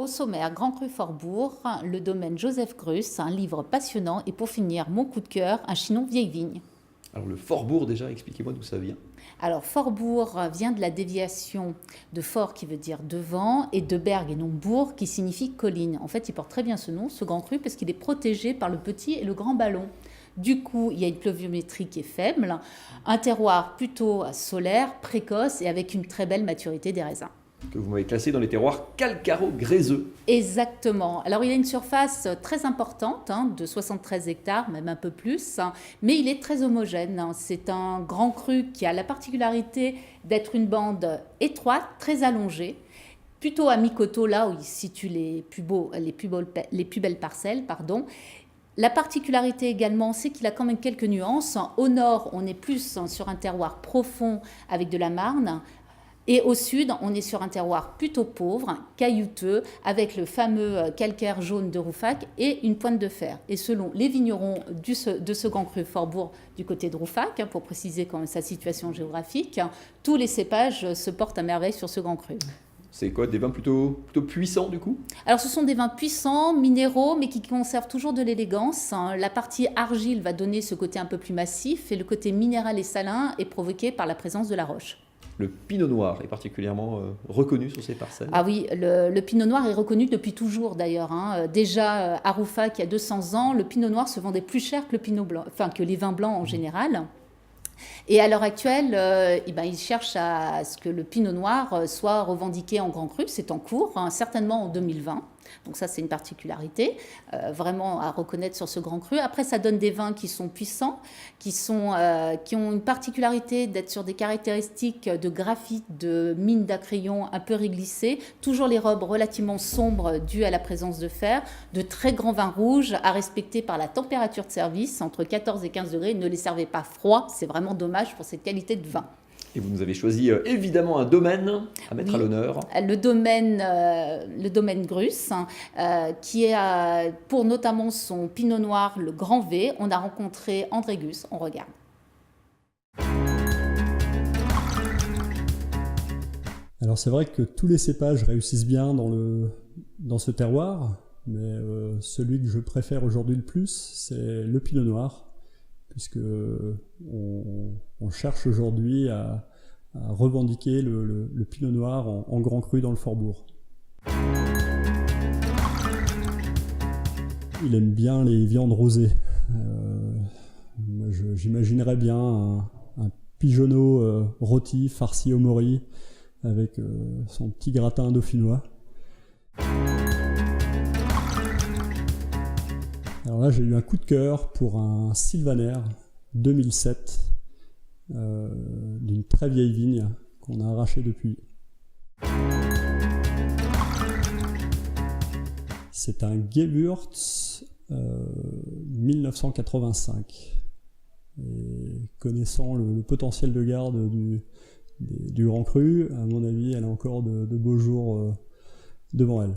sommaire, Grand Cru Fortbourg, le domaine Joseph Grus, un livre passionnant. Et pour finir, mon coup de cœur, un Chinon vieille vigne. Alors le Fortbourg déjà, expliquez-moi d'où ça vient. Alors Fortbourg vient de la déviation de fort qui veut dire devant et de berg et non bourg qui signifie colline. En fait, il porte très bien ce nom, ce Grand Cru, parce qu'il est protégé par le petit et le grand ballon. Du coup, il y a une pluviométrie qui est faible, un terroir plutôt solaire, précoce et avec une très belle maturité des raisins. Que vous m'avez classé dans les terroirs calcaro-gréseux. Exactement. Alors, il a une surface très importante, de 73 hectares, même un peu plus, mais il est très homogène. C'est un grand cru qui a la particularité d'être une bande étroite, très allongée, plutôt à mi-coteau, là où il situe les plus belles parcelles. La particularité également, c'est qu'il a quand même quelques nuances. Au nord, on est plus sur un terroir profond avec de la marne. Et au sud, on est sur un terroir plutôt pauvre, caillouteux, avec le fameux calcaire jaune de Rouffach et une pointe de fer. Et selon les vignerons de ce Grand Cru Fortbourg du côté de Rouffach, pour préciser quand même sa situation géographique, tous les cépages se portent à merveille sur ce Grand Cru. C'est quoi, des vins plutôt puissants du coup? Alors ce sont des vins puissants, minéraux, mais qui conservent toujours de l'élégance. La partie argile va donner ce côté un peu plus massif et le côté minéral et salin est provoqué par la présence de la roche. Le pinot noir est particulièrement reconnu sur ces parcelles. Ah oui, le pinot noir est reconnu depuis toujours d'ailleurs. Déjà à Rouffach, il y a 200 ans, le pinot noir se vendait plus cher que le pinot blanc, enfin que les vins blancs en général. Et à l'heure actuelle, ils cherchent à ce que le pinot noir soit revendiqué en grand cru. C'est en cours, certainement en 2020. Donc ça, c'est une particularité, vraiment à reconnaître sur ce grand cru. Après, ça donne des vins qui sont puissants, qui ont une particularité d'être sur des caractéristiques de graphite, de mine d'acrayon un peu réglissée, toujours les robes relativement sombres dues à la présence de fer, de très grands vins rouges à respecter par la température de service, entre 14 et 15 degrés. Ne les servez pas froids, c'est vraiment dommage pour cette qualité de vin. Et vous nous avez choisi évidemment un domaine à mettre à l'honneur. Le domaine Grus, qui a pour notamment son pinot noir, le Grand V. On a rencontré André Gus, on regarde. Alors c'est vrai que tous les cépages réussissent bien dans ce terroir, mais celui que je préfère aujourd'hui le plus, c'est le pinot noir, puisque on cherche aujourd'hui à revendiquer le pinot noir en grand cru dans le Fortbourg. Il aime bien les viandes rosées. J'imaginerais bien un pigeonneau rôti, farci au mori, avec son petit gratin dauphinois. Alors là, j'ai eu un coup de cœur pour un Sylvaner 2007 d'une très vieille vigne qu'on a arrachée depuis. C'est un Gewürz 1985. Et connaissant le potentiel de garde du Grand Cru, à mon avis, elle a encore de beaux jours devant elle.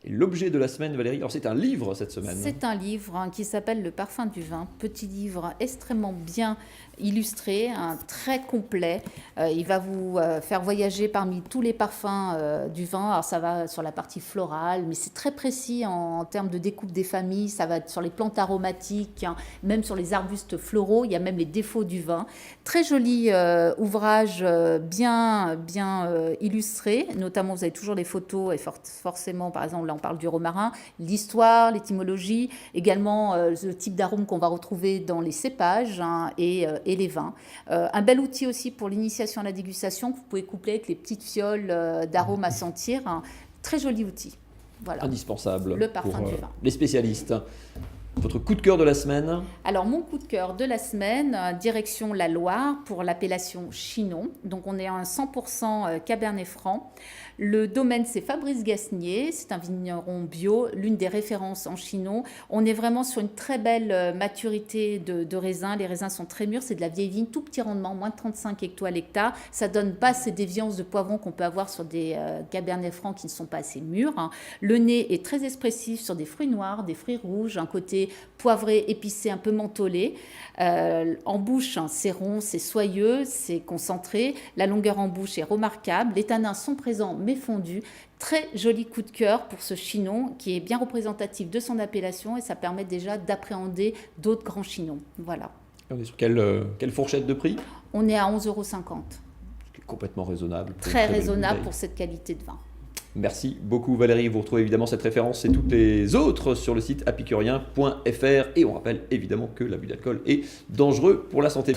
Et l'objet de la semaine, Valérie, alors c'est un livre cette semaine. C'est un livre qui s'appelle Le Parfum du vin. Petit livre extrêmement bien illustré, très complet. Il va vous faire voyager parmi tous les parfums du vin. Alors ça va sur la partie florale, mais c'est très précis en termes de découpe des familles. Ça va sur les plantes aromatiques, même sur les arbustes floraux. Il y a même les défauts du vin. Très joli ouvrage, bien illustré. Notamment, vous avez toujours les photos et forcément, par exemple, là on parle du romarin, l'histoire, l'étymologie, également le type d'arôme qu'on va retrouver dans les cépages et les vins. Un bel outil aussi pour l'initiation à la dégustation que vous pouvez coupler avec les petites fioles d'arômes à sentir. Très joli outil. Voilà. Indispensable le parfum pour du vin. Les spécialistes. Votre coup de cœur de la semaine? Alors, mon coup de cœur de la semaine, direction la Loire pour l'appellation Chinon. Donc, on est à un 100% Cabernet Franc. Le domaine, c'est Fabrice Gasnier. C'est un vigneron bio, l'une des références en Chinon. On est vraiment sur une très belle maturité de raisins. Les raisins sont très mûrs. C'est de la vieille vigne, tout petit rendement, moins de 35 hecto à l'hectare. Ça donne pas ces déviances de poivrons qu'on peut avoir sur des Cabernet Francs qui ne sont pas assez mûrs. Le nez est très expressif sur des fruits noirs, des fruits rouges, un côté côté poivré, épicé, un peu mentholé. En bouche, hein, c'est rond, c'est soyeux, c'est concentré. La longueur en bouche est remarquable. Les tanins sont présents mais fondus. Très joli coup de cœur pour ce chinon qui est bien représentatif de son appellation et ça permet déjà d'appréhender d'autres grands chinons. Voilà. On est sur quelle fourchette de prix? On est à 11,50 €. Complètement raisonnable. Très belle raisonnable bouteille. pour cette qualité de vin. Merci beaucoup Valérie, vous retrouvez évidemment cette référence et toutes les autres sur le site apicurien.fr et on rappelle évidemment que l'abus d'alcool est dangereux pour la santé.